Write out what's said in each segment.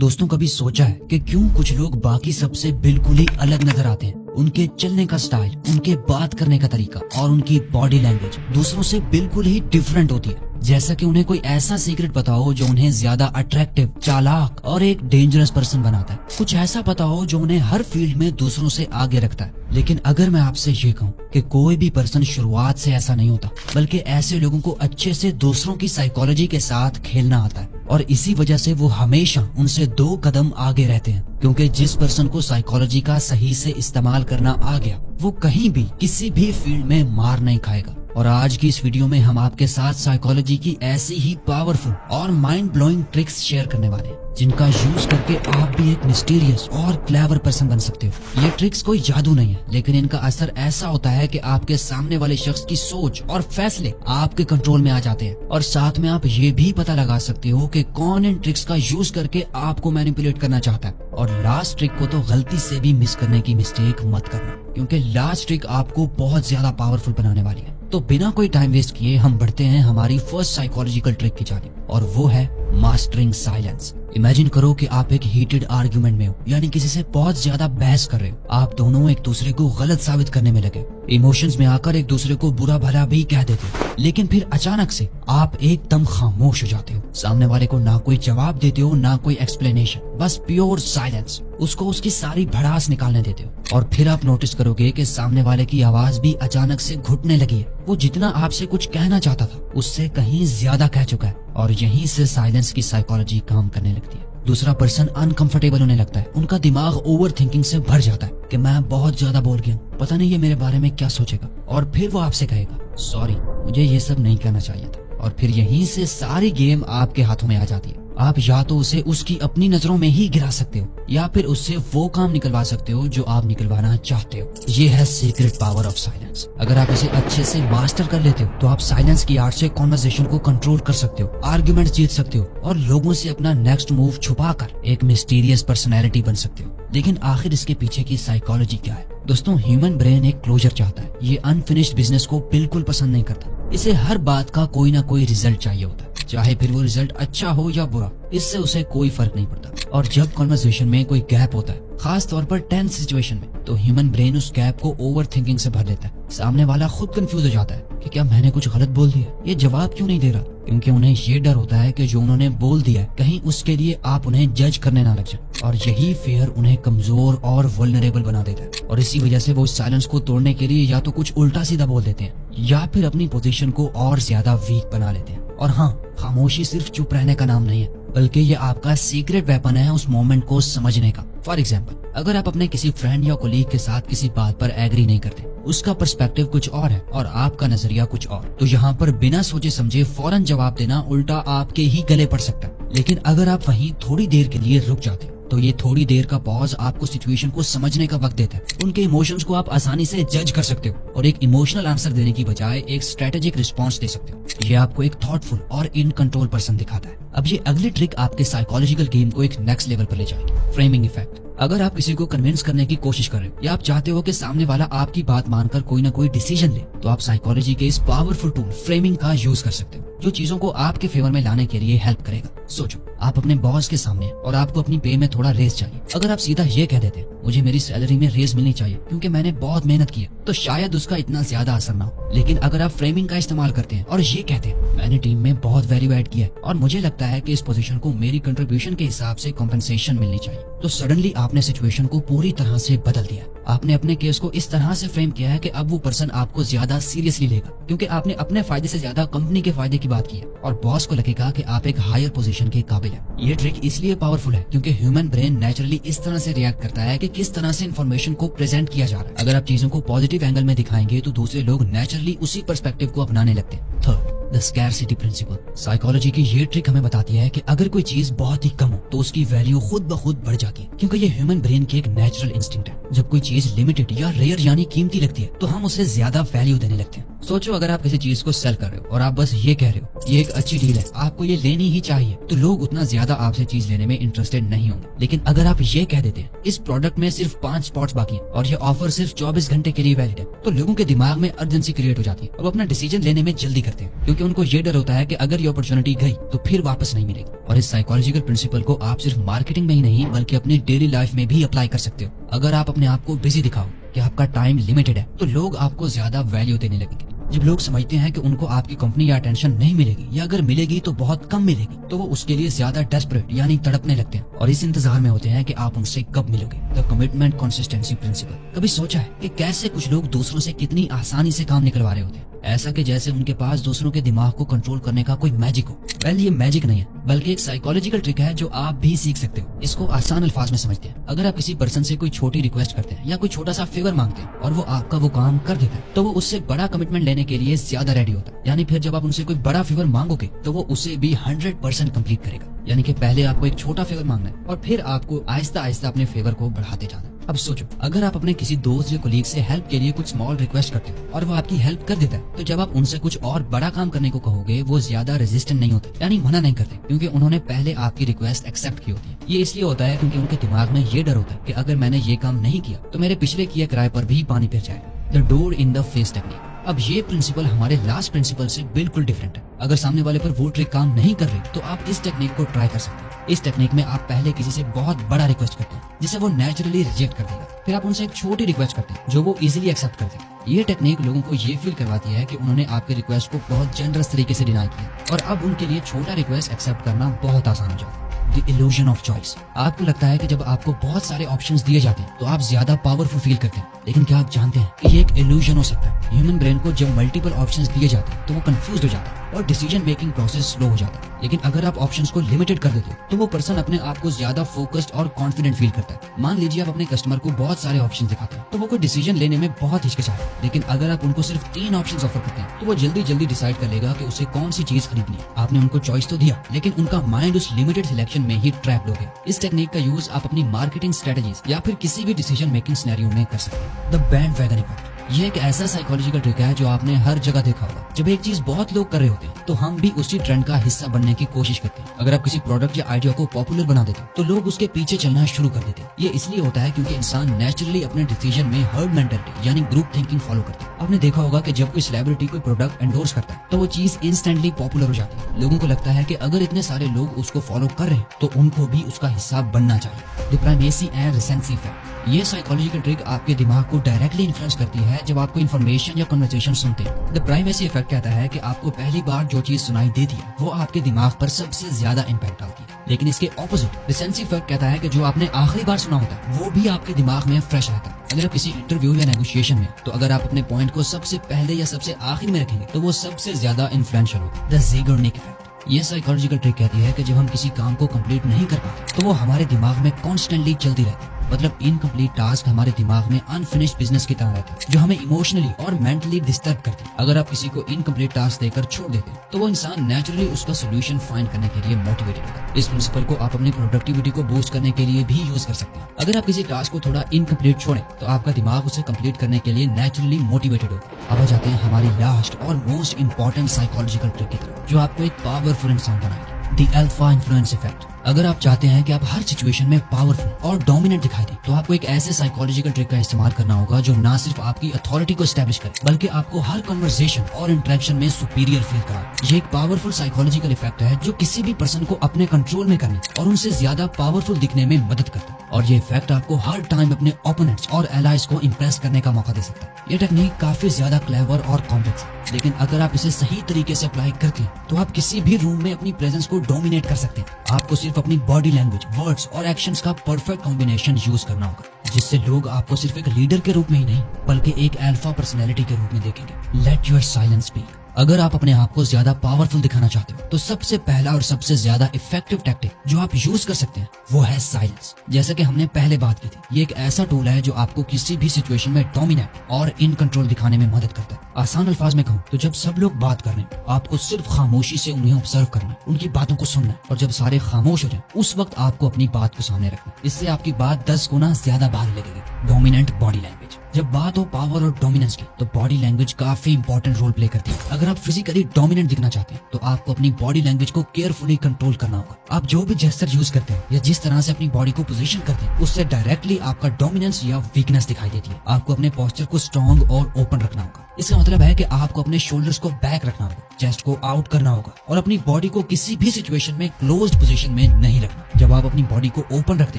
दोस्तों, कभी सोचा है कि क्यों कुछ लोग बाकी सबसे बिल्कुल ही अलग नजर आते हैं? उनके चलने का स्टाइल, उनके बात करने का तरीका और उनकी बॉडी लैंग्वेज दूसरों से बिल्कुल ही डिफरेंट होती है। जैसा कि उन्हें कोई ऐसा सीक्रेट पता हो जो उन्हें ज्यादा अट्रैक्टिव, चालाक और एक डेंजरस पर्सन बनाता है। कुछ ऐसा पता हो जो उन्हें हर फील्ड में दूसरों से आगे रखता है। लेकिन अगर मैं आपसे ये कहूँ कि कोई भी पर्सन शुरुआत से ऐसा नहीं होता, बल्कि ऐसे लोगों को अच्छे से दूसरों की साइकोलॉजी के साथ खेलना आता है और इसी वजह से वो हमेशा उनसे 2 कदम आगे रहते हैं। क्योंकि जिस पर्सन को साइकोलॉजी का सही से इस्तेमाल करना आ गया, वो कहीं भी किसी भी फील्ड में मार नहीं खाएगा। और आज की इस वीडियो में हम आपके साथ साइकोलॉजी की ऐसी ही पावरफुल और माइंड ब्लोइंग ट्रिक्स शेयर करने वाले हैं, जिनका यूज करके आप भी एक मिस्टीरियस और क्लेवर पर्सन बन सकते हो। ये ट्रिक्स कोई जादू नहीं है, लेकिन इनका असर ऐसा होता है कि आपके सामने वाले शख्स की सोच और फैसले आपके कंट्रोल में आ जाते हैं। और साथ में आप ये भी पता लगा सकते हो कि कौन इन ट्रिक्स का यूज करके आपको मैनिपुलेट करना चाहता है। और लास्ट ट्रिक को तो गलती से भी मिस करने की मिस्टेक मत करना, क्योंकि लास्ट ट्रिक आपको बहुत ज्यादा पावरफुल बनाने वाली है। तो बिना कोई टाइम वेस्ट किए हम बढ़ते हैं हमारी फर्स्ट साइकोलॉजिकल ट्रिक की जानिब, और वो है मास्टरिंग साइलेंस। इमेजिन करो कि आप एक हीटेड आर्ग्यूमेंट में हो, यानी किसी से बहुत ज्यादा बहस कर रहे हो। आप दोनों एक दूसरे को गलत साबित करने में लगे, इमोशंस में आकर एक दूसरे को बुरा भला भी कह देते हो। लेकिन फिर अचानक से आप एकदम खामोश हो जाते हो। सामने वाले को ना कोई जवाब देते हो, ना कोई एक्सप्लेनेशन, बस प्योर साइलेंस। उसको उसकी सारी भड़ास निकालने देते हो। और फिर आप नोटिस करोगे कि सामने वाले की आवाज भी अचानक से घुटने लगी है। वो जितना आपसे कुछ कहना चाहता था, उससे कहीं ज्यादा कह चुका है। और यहीं से साइलेंस की साइकोलॉजी काम करने लगती है। दूसरा पर्सन अनकंफर्टेबल होने लगता है। उनका दिमाग ओवर थिंकिंग से भर जाता है कि मैं बहुत ज्यादा बोल गया हूँ, पता नहीं ये मेरे बारे में क्या सोचेगा। और फिर वो आपसे कहेगा, सॉरी, मुझे ये सब नहीं कहना चाहिए था। और फिर यहीं से सारी गेम आपके हाथों में आ जाती है। आप या तो उसे उसकी अपनी नजरों में ही गिरा सकते हो, या फिर उससे वो काम निकलवा सकते हो जो आप निकलवाना चाहते हो। ये है सीक्रेट पावर ऑफ साइलेंस। अगर आप इसे अच्छे से मास्टर कर लेते हो, तो आप साइलेंस की आर्ट से कॉन्वर्सेशन को कंट्रोल कर सकते हो, आर्ग्यूमेंट जीत सकते हो और लोगों से अपना नेक्स्ट मूव छुपाकर एक मिस्टीरियस पर्सनैलिटी बन सकते हो। लेकिन आखिर इसके पीछे की साइकोलॉजी क्या है? दोस्तों, ह्यूमन ब्रेन एक क्लोजर चाहता है। ये अनफिनिश्ड बिजनेस को बिल्कुल पसंद नहीं करता। इसे हर बात का कोई ना कोई रिजल्ट चाहिए होता है, चाहे फिर वो रिजल्ट अच्छा हो या बुरा, इससे उसे कोई फर्क नहीं पड़ता। और जब कॉन्वर्सेशन में कोई गैप होता है, खास तौर पर टेंस सिचुएशन में, तो ह्यूमन ब्रेन उस गैप को ओवर थिंकिंग से भर लेता है। सामने वाला खुद कंफ्यूज हो जाता है कि क्या मैंने कुछ गलत बोल दिया, ये जवाब क्यों नहीं दे रहा। क्योंकि उन्हें ये डर होता है कि जो उन्होंने बोल दिया है, कहीं उसके लिए आप उन्हें जज करने ना लग जाए। और यही फियर उन्हें कमजोर और वल्नरेबल बना देता है। और इसी वजह से वो साइलेंस को तोड़ने के लिए या तो कुछ उल्टा सीधा बोल देते हैं, या फिर अपनी पोजीशन को और ज्यादा वीक बना लेते हैं। और हाँ, खामोशी सिर्फ चुप रहने का नाम नहीं है, बल्कि ये आपका सीक्रेट वेपन है उस मोमेंट को समझने का। फॉर एग्जाम्पल, अगर आप अपने किसी फ्रेंड या कोलीग के साथ किसी बात पर एग्री नहीं करते, उसका पर्सपेक्टिव कुछ और है और आपका नजरिया कुछ और, तो यहाँ पर बिना सोचे समझे फौरन जवाब देना उल्टा आपके ही गले पड़ सकता है। लेकिन अगर आप वहीं थोड़ी देर के लिए रुक जाते हो, तो ये थोड़ी देर का पॉज आपको सिचुएशन को समझने का वक्त देता है। उनके इमोशंस को आप आसानी से जज कर सकते हो और एक इमोशनल आंसर देने की बजाय एक स्ट्रेटेजिक रिस्पॉन्स दे सकते हो। ये आपको एक थॉटफुल और इन कंट्रोल पर्सन दिखाता है। अब ये अगली ट्रिक आपके साइकोलॉजिकल गेम को एक नेक्स्ट लेवल पर ले जाएगी, फ्रेमिंग इफेक्ट। अगर आप किसी को कन्विंस करने की कोशिश कर रहे हो, या आप चाहते हो कि सामने वाला आपकी बात मानकर कोई ना कोई डिसीजन ले, तो आप साइकोलॉजी के इस पावरफुल टूल फ्रेमिंग का यूज कर सकते हो, जो चीजों को आपके फेवर में लाने के लिए हेल्प करेगा। सोचो, आप अपने बॉस के सामने और आपको अपनी पे में थोड़ा रेस चाहिए। अगर आप सीधा ये कह देते, मुझे मेरी सैलरी में रेस मिलनी चाहिए क्योंकि मैंने बहुत मेहनत की है, तो शायद उसका इतना ज्यादा असर ना हो। लेकिन अगर आप फ्रेमिंग का इस्तेमाल करते हैं और ये कहते हैं, मैंने टीम में बहुत वैल्यू ऐड किया है और मुझे लगता है कि इस पोजीशन को मेरी कंट्रीब्यूशन के हिसाब से कॉम्पेंसेशन मिलनी चाहिए, तो सडनली आपने सिचुएशन को पूरी तरह से बदल दिया। आपने अपने केस को इस तरह से फ्रेम किया है कि अब वो पर्सन आपको ज्यादा सीरियसली लेगा, क्योंकि आपने अपने फायदे से ज्यादा कंपनी के फायदे की बात की है। और बॉस को लगेगा कि आप एक हायर पोजीशन के काबिल हैं। ये ट्रिक इसलिए पावरफुल है क्योंकि ह्यूमन ब्रेन नेचुरली इस तरह से रिएक्ट करता है कि किस तरह से इन्फॉर्मेशन को प्रेजेंट किया जा रहा है। अगर आप चीजों को पॉजिटिव एंगल में दिखाएंगे, तो दूसरे लोग नेचुरली उसी पर्सपेक्टिव को अपनाने लगते हैं। Third, the scarcity principle. Psychology की ये ट्रिक हमें बताती है कि अगर कोई चीज बहुत ही कम हो, तो उसकी वैल्यू खुद ब खुद बढ़ जाती है, क्योंकि ये ह्यूमन ब्रेन की एक नेचुरल इंस्टिंक्ट है। जब कोई चीज लिमिटेड या रेयर यानी कीमती लगती है, तो हम उसे ज्यादा वैल्यू देने लगते हैं। सोचो अगर आप किसी चीज को सेल कर रहे हो और आप बस ये कह रहे हो ये एक अच्छी डील है, आपको ये लेनी ही चाहिए, तो लोग उतना ज्यादा आपसे चीज लेने में इंटरेस्टेड नहीं होंगे। लेकिन अगर आप ये कह देते हैं इस प्रोडक्ट में सिर्फ 5 स्पॉट्स बाकी हैं और ये ऑफर सिर्फ 24 घंटे के लिए वैलिड है, तो लोगों के दिमाग में अर्जेंसी क्रिएट हो जाती है। अब अपना डिसीजन लेने में जल्दी करते हैं क्योंकि उनको ये डर होता है कि अगर ये अपॉर्चुनिटी गई तो फिर वापस नहीं मिलेगी। और इस साइकोलॉजिकल प्रिंसिपल को आप सिर्फ मार्केटिंग में ही नहीं बल्कि अपनी डेली लाइफ में भी अप्लाई कर सकते हो। अगर आप अपने आप को बिजी दिखाओ कि आपका टाइम लिमिटेड है तो लोग आपको ज्यादा वैल्यू देने लगेंगे। जब लोग समझते हैं कि उनको आपकी कंपनी या अटेंशन नहीं मिलेगी या अगर मिलेगी तो बहुत कम मिलेगी, तो वो उसके लिए ज्यादा डेस्परेट यानी तड़पने लगते हैं और इस इंतजार में होते हैं कि आप उनसे कब मिलोगे। The commitment consistency principle. कभी सोचा है कि कैसे कुछ लोग दूसरों से कितनी आसानी से काम निकलवा रहे होते हैं, ऐसा कि जैसे उनके पास दूसरों के दिमाग को कंट्रोल करने का कोई मैजिक हो। वेल, ये मैजिक नहीं है बल्कि एक साइकोलॉजिकल ट्रिक है जो आप भी सीख सकते हो। इसको आसान अल्फाज में समझते हैं। अगर आप किसी पर्सन से कोई छोटी रिक्वेस्ट करते हैं या कोई छोटा सा फेवर मांगते हैं और वो आपका वो काम कर देता है, तो वो उससे बड़ा कमिटमेंट लेने के लिए ज्यादा रेडी होता है। यानी फिर जब आप उनसे कोई बड़ा फेवर मांगोगे तो वो उसे भी 100% कंप्लीट करेगा। यानी कि पहले आपको एक छोटा फेवर मांगना है और फिर आपको आहिस्ता आहिस्ता अपने फेवर को बढ़ाते जाना है। अब सोचो अगर आप अपने किसी दोस्त या कोलीग से हेल्प के लिए कुछ स्मॉल रिक्वेस्ट करते हो और वो आपकी हेल्प कर देता है, तो जब आप उनसे कुछ और बड़ा काम करने को कहोगे वो ज्यादा रेजिस्टेंट नहीं होते, यानी मना नहीं करते, क्योंकि उन्होंने पहले आपकी रिक्वेस्ट एक्सेप्ट की होती है। ये इसलिए होता है क्योंकि उनके दिमाग में ये डर होता है कि अगर मैंने ये काम नहीं किया तो मेरे पिछले किए किराए पर भी पानी फिर जाएगा। The door in the face technique. अब ये प्रिंसिपल हमारे लास्ट प्रिंसिपल से बिल्कुल डिफरेंट है। अगर सामने वाले पर वो ट्रिक काम नहीं कर रही तो आप इस टेक्निक को ट्राई कर सकते हैं। इस टेक्निक में आप पहले किसी से बहुत बड़ा रिक्वेस्ट करते हैं जिसे वो नेचुरली रिजेक्ट कर देगा, फिर आप उनसे एक छोटी रिक्वेस्ट करते हैं जो वो इजीली एक्सेप्ट करते हैं। ये टेक्निक लोगों को ये फील करवाती है कि उन्होंने आपके रिक्वेस्ट को बहुत जनरस तरीके से डिनाई किया और अब उनके लिए छोटा रिक्वेस्ट एक्सेप्ट करना बहुत आसान हो जाता है। The illusion of choice. आपको लगता है कि जब आपको बहुत सारे ऑप्शंस दिए जाते हैं तो आप ज्यादा पावरफुल फील करते हैं, लेकिन क्या आप जानते हैं कि ये एक इल्यूजन हो सकता है। ह्यूमन ब्रेन को जब मल्टीपल ऑप्शंस दिए जाते हैं तो वो कंफ्यूज हो जाता है और डिसीजन मेकिंग प्रोसेस स्लो हो जाता है। लेकिन अगर आप ऑप्शंस को लिमिटेड कर देते हो तो वो पर्सन अपने आप को ज्यादा फोकस्ड और कॉन्फिडेंट फील करता है। मान लीजिए आप अपने कस्टमर को बहुत सारे ऑप्शन दिखाते हैं तो वो कोई डिसीजन लेने में बहुत हिचकिचाए, लेकिन अगर आप उनको सिर्फ 3 ऑप्शन ऑफर करते हैं तो वो जल्दी जल्दी डिसाइड कर लेगा कि उसे कौन सी चीज खरीदनी है। आपने उनको चॉइस तो दिया लेकिन उनका माइंड उस लिमिटेड सिलेक्शन में ही ट्रैप्ड हो गया। इस टेक्निक का यूज आप अपनी मार्केटिंग स्ट्रेटजीज या फिर किसी भी डिसीजन मेकिंग सिनेरियो में कर सकते हैं। The bandwagon effect. ये एक ऐसा साइकोलॉजिकल ट्रिक है जो आपने हर जगह देखा होगा। जब एक चीज बहुत लोग कर रहे होते हैं तो हम भी उसी ट्रेंड का हिस्सा बनने की कोशिश करते हैं। अगर आप किसी प्रोडक्ट या आइडिया को पॉपुलर बना देते हैं तो लोग उसके पीछे चलना शुरू कर देते हैं। ये इसलिए होता है क्योंकि इंसान नेचुरली अपने डिसीजन में हर्ड मेंटालिटी यानी ग्रुप थिंकिंग फॉलो करता है। आपने देखा होगा कि जब कोई सेलिब्रिटी कोई प्रोडक्ट एंडोर्स करता है तो वो चीज इंस्टेंटली पॉपुलर हो जाती है। लोगों को लगता है कि अगर इतने सारे लोग उसको फॉलो कर रहे हैं तो उनको भी उसका हिस्सा बनना चाहिए। The primacy and recency effect. ये साइकोलॉजिकल ट्रिक आपके दिमाग को डायरेक्टली इन्फ्लुएंस करती है जब आपको इन्फॉर्मेशन या कन्वर्सेशन सुनते हैं। द प्राइमेसी इफेक्ट कहता है कि आपको पहली बार जो चीज सुनाई देती है वो आपके दिमाग पर सबसे ज्यादा इम्पैक्ट डालती है, लेकिन इसके ऑपोजिट रिसेंसी इफेक्ट कहता है कि जो आपने आखिरी बार सुना होता है वो भी आपके दिमाग में फ्रेश रहता है। अगर आप किसी इंटरव्यू या नेगोशिएशन में तो अगर आप अपने पॉइंट को सबसे पहले या सबसे आखिर में रखेंगे तो वो सबसे ज्यादा इन्फ्लुएंशियल होगा। The Zeigarnik effect. ये साइकोलॉजिकल ट्रिक कहती है कि जब हम किसी काम को कंप्लीट नहीं कर पाते तो वो हमारे दिमाग में कॉन्स्टेंटली चलती रहती है। मतलब इनकम्प्लीट टास्क हमारे दिमाग में अनफिनिश्ड बिजनेस की तरह रहते हैं जो हमें इमोशनली और मेंटली डिस्टर्ब करते हैं। अगर आप किसी को इनकम्प्लीट टास्क देकर छोड़ देते हैं तो वो इंसान नेचुरली उसका सोल्यूशन फाइंड करने के लिए मोटिवेटेड होगा। इस प्रिंसिपल को आप अपनी प्रोडक्टिविटी को बूस्ट करने के लिए भी यूज कर सकते हैं। अगर आप किसी टास्क को थोड़ा इनकम्प्लीट छोड़ें तो आपका दिमाग उसे कंप्लीट करने के लिए नेचुरली मोटिवेटेड होगा। अब आ जाते हैं हमारी लास्ट और मोस्ट इंपॉर्टेंट साइकोलॉजिकल ट्रिक की तरफ जो आपको एक पावरफुल इंसान बनाएगी। The alpha influence effect. अगर आप चाहते हैं कि आप हर सिचुएशन में पावरफुल और डोमिनेंट दिखाई दें तो आपको एक ऐसे साइकोलॉजिकल ट्रिक का इस्तेमाल करना होगा जो ना सिर्फ आपकी अथॉरिटी को एस्टैब्लिश करे बल्कि आपको हर कन्वर्सेशन और इंटरेक्शन में सुपीरियर फील कराए। ये एक पावरफुल साइकोलॉजिकल इफेक्ट है जो किसी भी पर्सन को अपने कंट्रोल में करने और उनसे ज्यादा पावरफुल दिखने में मदद करता है। और ये इफेक्ट आपको हर टाइम अपने ओपोनेंट्स और एलाइज को इम्प्रेस करने का मौका दे सकता है। ये टेक्निक काफी ज्यादा क्लेवर और कॉम्प्लेक्स है, लेकिन अगर आप इसे सही तरीके से अप्लाई करते हैं तो आप किसी भी रूम में अपनी प्रेजेंस को डोमिनेट कर सकते हैं। आपको सिर्फ अपनी बॉडी लैंग्वेज, वर्ड्स और एक्शंस का परफेक्ट कॉम्बिनेशन यूज करना होगा जिससे लोग आपको सिर्फ एक लीडर के रूप में ही नहीं बल्कि एक अल्फा पर्सनैलिटी के रूप में देखेंगे। Let your silence speak. अगर आप अपने आप को ज्यादा पावरफुल दिखाना चाहते हो तो सबसे पहला और सबसे ज्यादा इफेक्टिव टैक्टिक जो आप यूज कर सकते हैं वो है साइलेंस। जैसा कि हमने पहले बात की थी, ये एक ऐसा टूल है जो आपको किसी भी सिचुएशन में डोमिनेट और इन कंट्रोल दिखाने में मदद करता है। आसान अल्फाज में कहूँ तो जब सब लोग बात कर रहे हैं, आपको सिर्फ खामोशी से उन्हें ऑब्जर्व करना है, उनकी बातों को सुनना है, और जब सारे खामोश हो जाए उस वक्त आपको अपनी बात को सामने रखना है। इससे आपकी बात 10 गुना ज्यादा भारी लगेगी। Dominant body language. जब बात हो पावर और डोमिनेंस की तो बॉडी लैंग्वेज काफी इंपॉर्टेंट रोल प्ले करती है। अगर आप फिजिकली डोमिनेंट दिखना चाहते हैं तो आपको अपनी बॉडी लैंग्वेज को केयरफुली कंट्रोल करना होगा। आप जो भी जेस्चर यूज करते हैं या जिस तरह से अपनी बॉडी को पोजीशन करते हैं उससे डायरेक्टली आपका डोमिनेंस या वीकनेस दिखाई देती है। आपको अपने पोस्चर को स्ट्रॉन्ग और ओपन रखना होगा। इसका मतलब है कि आपको अपने शोल्डर्स को बैक रखना होगा, चेस्ट को आउट करना होगा और अपनी बॉडी को किसी भी सिचुएशन में क्लोज्ड पोजीशन में नहीं रखना। जब आप अपनी बॉडी को ओपन रखते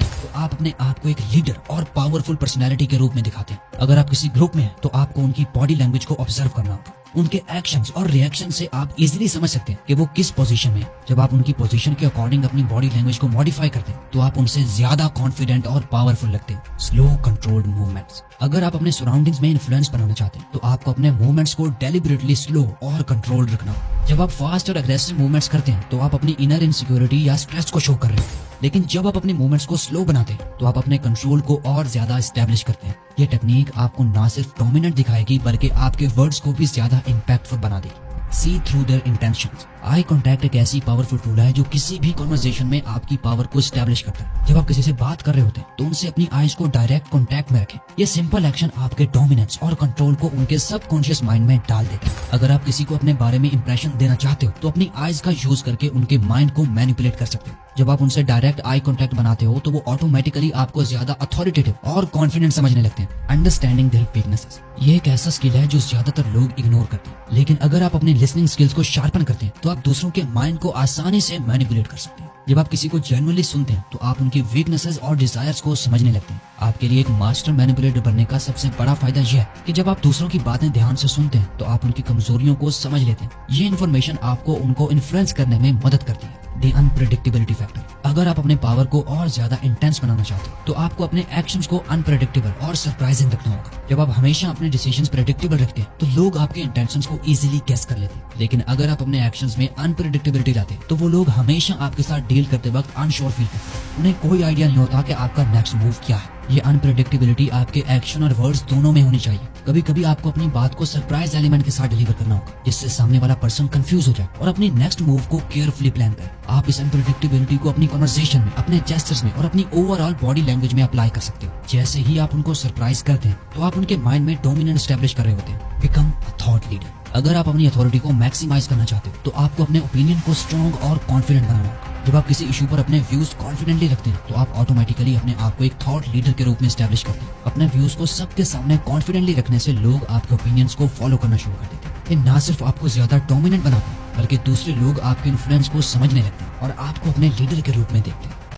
हैं तो आप अपने आप को एक लीडर और पावरफुल पर्सनैलिटी के रूप में दिखाते हैं। अगर आप किसी ग्रुप में हैं तो आपको उनकी बॉडी लैंग्वेज को ऑब्जर्व करना होगा। उनके एक्शंस और रिएक्शन से आप इजीली समझ सकते हैं कि वो किस पोजीशन में है। जब आप उनकी पोजीशन के अकॉर्डिंग अपनी बॉडी लैंग्वेज को मॉडिफाई करते हैं तो आप उनसे ज्यादा कॉन्फिडेंट और पावरफुल लगते हैं। Slow controlled movements. अगर आप अपने सराउंडिंग्स में इन्फ्लुएंस बनाना चाहते हैं तो आपको अपने मूवमेंट्स को डेलिबरेटली स्लो और कंट्रोल्ड रखना होगा। जब आप फास्ट और अग्रेसिव मूवमेंट्स करते हैं तो आप अपनी इनर इनसिक्योरिटी या स्ट्रेस को शो कर रहे हैं, लेकिन जब आप अपने मूवमेंट्स को स्लो बनाते हैं तो आप अपने कंट्रोल को और ज्यादा एस्टेब्लिश करते हैं। ये टेक्निक आपको ना सिर्फ डोमिनेंट दिखाएगी बल्कि आपके वर्ड्स को भी ज्यादा इम्पैक्टफुल बना देगी। See through their intentions. Eye contact एक ऐसी पावरफुल टूल है जो किसी भी कन्वर्सेशन में आपकी पावर को एस्टेब्लिश करता है। जब आप किसी से बात कर रहे होते हैं तो उनसे अपनी आईज को डायरेक्ट कांटेक्ट में रखें। ये सिंपल एक्शन आपके डोमिनेंस और कंट्रोल को उनके सबकॉन्शियस माइंड में डाल देता है। अगर आप किसी को अपने बारे में इंप्रेशन देना चाहते हो तो अपनी आईज का यूज करके उनके माइंड को मैनिपुलेट कर सकते हो। जब आप उनसे डायरेक्ट आई कांटेक्ट बनाते हो तो वो ऑटोमेटिकली आपको ज्यादा अथॉरिटेटिव और कॉन्फिडेंट समझने लगते हैं। Understanding their weaknesses. ये एक ऐसा स्किल है जो ज्यादातर लोग इग्नोर करते हैं, लेकिन अगर आप अपने लिसनिंग स्किल्स को शार्पन करते हैं तो आप दूसरों के माइंड को आसानी से मैनिपुलेट कर सकते हैं। जब आप किसी को जेन्युइनली सुनते हैं तो आप उनकी वीकनेसेस और डिजायर्स को समझने लगते हैं। आपके लिए एक मास्टर मैनिपुलेटर बनने का सबसे बड़ा फायदा यह है कि जब आप दूसरों की बातें ध्यान से सुनते हैं तो आप उनकी कमजोरियों को समझ लेते हैं। ये इन्फॉर्मेशन आपको उनको इन्फ्लुएंस करने में मदद करती है। The unpredictability factor. अगर आप अपने पावर को और ज्यादा इंटेंस बनाना चाहते हो तो आपको अपने एक्शंस को अनप्रेडिक्टेबल और सरप्राइजिंग रखना होगा। जब आप हमेशा अपने डिसीजंस प्रेडिक्टेबल रखते हैं तो लोग आपके इंटेंशंस को इजीली गेस कर लेते हैं, लेकिन अगर आप अपने एक्शंस में अनप्रेडिक्टेबिलिटी लाते हैं तो वो लोग हमेशा आपके साथ डील करते वक्त अनश्योर फील करते हैं। उन्हें कोई आइडिया नहीं होता कि आपका नेक्स्ट मूव क्या है। ये अनप्रेडिक्टेबिलिटी आपके एक्शन और वर्ड्स दोनों में होनी चाहिए। कभी कभी आपको अपनी बात को सरप्राइज एलिमेंट के साथ डिलीवर करना होगा जिससे सामने वाला पर्सन कंफ्यूज हो जाए और अपनी नेक्स्ट मूव को केयरफुली प्लान करे। आप इस अनप्रेडिक्टेबिलिटी को अपनी कन्वर्सेशन में, अपने जेस्चर्स में और अपनी ओवरऑल बॉडी लैंग्वेज में अप्लाई कर सकते हो। जैसे ही आप उनको सरप्राइज करते हैं तो आप उनके माइंड में डोमिनेंट एस्टेब्लिश कर रहे होते हैं। Become a thought leader. अगर आप अपनी अथॉरिटी को मैक्सिमाइज करना चाहते हो तो आपको अपने ओपिनियन को स्ट्रॉन्ग और कॉन्फिडेंट बनाना होगा। जब आप किसी इशू पर अपने व्यूज कॉन्फिडेंटली रखते हैं तो आप ऑटोमेटिकली अपने आप को एक थॉट लीडर के रूप में एस्टेब्लिश करते हैं। अपने व्यूज को सबके सामने कॉन्फिडेंटली रखने से लोग आपके ओपिनियंस को फॉलो करना शुरू कर देते हैं। ये ना सिर्फ आपको ज्यादा डोमिनेंट बनाते हैं बल्कि दूसरे लोग आपके इन्फ्लुएंस को समझने लगते हैं और आपको अपने लीडर के रूप में देखते हैं।